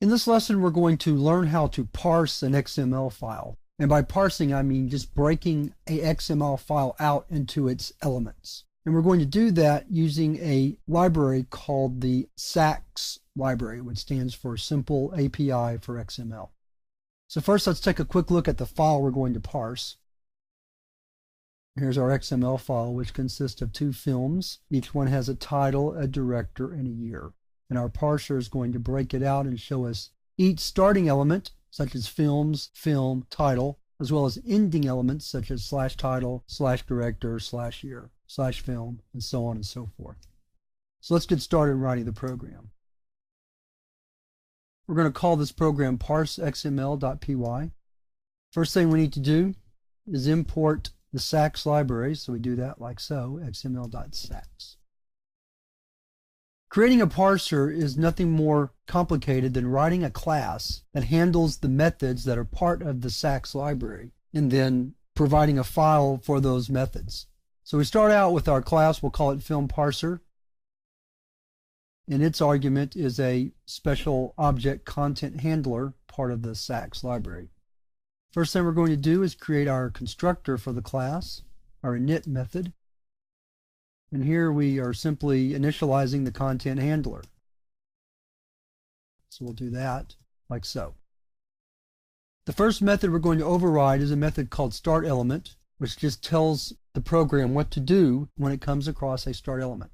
In this lesson, we're going to learn how to parse an XML file. And by parsing, I mean just breaking a XML file out into its elements. And we're going to do that using a library called the SAXS library, which stands for Simple API for XML. So first, let's take a quick look at the file we're going to parse. Here's our XML file, which consists of 2 films. Each one has a title, a director, and a year. And our parser is going to break it out and show us each starting element, such as films, film, title, as well as ending elements such as /title, /director, /year, /film, and so on and so forth. So let's get started writing the program. We're going to call this program parseXML.py. First thing we need to do is import the SAXS library, so we do that like so, xml.saxs. Creating a parser is nothing more complicated than writing a class that handles the methods that are part of the SAXS library and then providing a file for those methods. So we start out with our class, we'll call it FilmParser, and its argument is a special object content handler, part of the SAXS library. First thing we're going to do is create our constructor for the class, our init method. And here we are simply initializing the content handler. So we'll do that like so. The first method we're going to override is a method called startElement, which just tells the program what to do when it comes across a start element.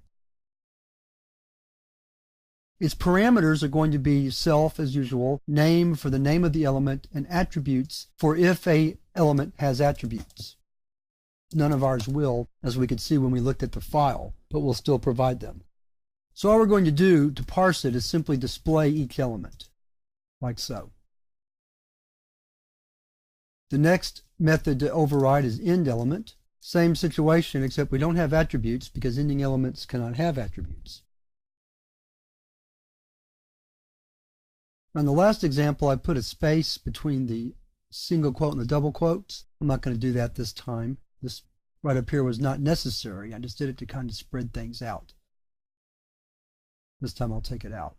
Its parameters are going to be self, as usual, name for the name of the element, and attributes for if a element has attributes. None of ours will, as we could see when we looked at the file, but we'll still provide them. So all we're going to do to parse it is simply display each element, like so. The next method to override is endElement. Same situation, except we don't have attributes because ending elements cannot have attributes. On the last example, I put a space between the single quote and the double quotes. I'm not going to do that this time. This right up here was not necessary. I just did it to kind of spread things out. This time I'll take it out.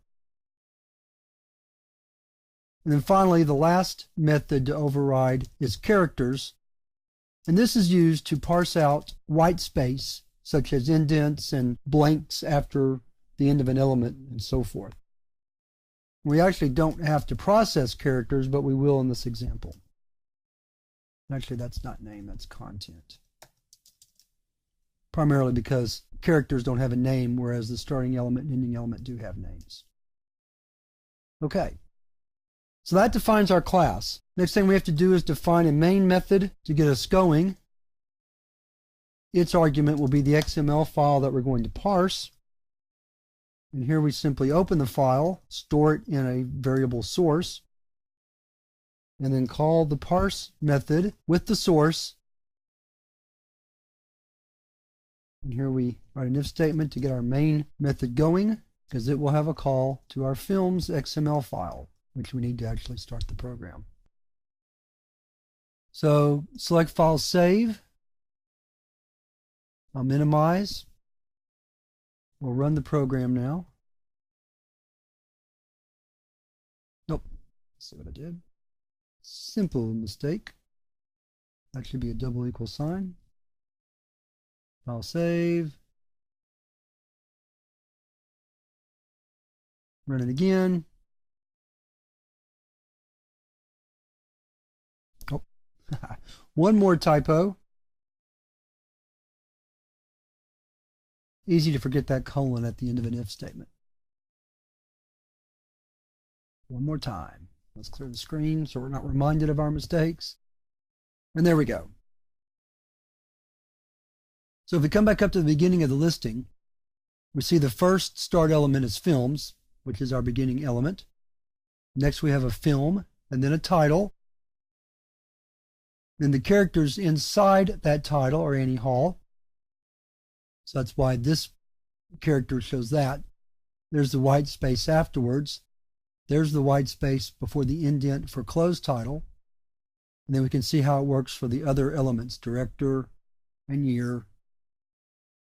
And then finally, the last method to override is characters. And this is used to parse out white space, such as indents and blanks after the end of an element and so forth. We actually don't have to process characters, but we will in this example. Actually, that's not name, that's content. Primarily because characters don't have a name, whereas the starting element and ending element do have names. Okay, so that defines our class. Next thing we have to do is define a main method to get us going. Its argument will be the XML file that we're going to parse. And here we simply open the file, store it in a variable source, and then call the parse method with the source. And here we write an if statement to get our main method going, because it will have a call to our film's XML file, which we need to actually start the program. So select File, Save. I'll minimize. We'll run the program now. Nope. Let's see what I did. Simple mistake. That should be a double equal sign. File, save. Run it again. Oh, one more typo. Easy to forget that colon at the end of an if statement. One more time. Let's clear the screen so we're not reminded of our mistakes. And there we go. So if we come back up to the beginning of the listing, we see the first start element is films, which is our beginning element. Next we have a film and then a title. Then the characters inside that title are Annie Hall. So that's why this character shows that. There's the white space afterwards. There's the white space before the indent for closed title. And then we can see how it works for the other elements, director and year.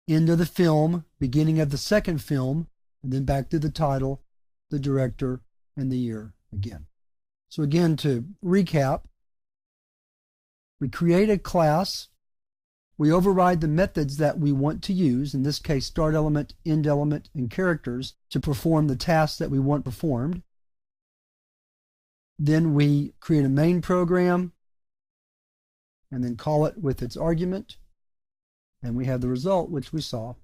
End of the film, beginning of the second film, and then back to the title, the director, and the year, again. So again, to recap, we create a class, we override the methods that we want to use, in this case start element, end element, and characters, to perform the tasks that we want performed. Then we create a main program and then call it with its argument, and we have the result, which we saw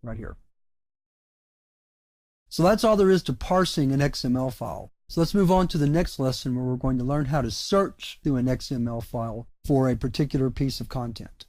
right here. So that's all there is to parsing an XML file. So let's move on to the next lesson, where we're going to learn how to search through an XML file for a particular piece of content.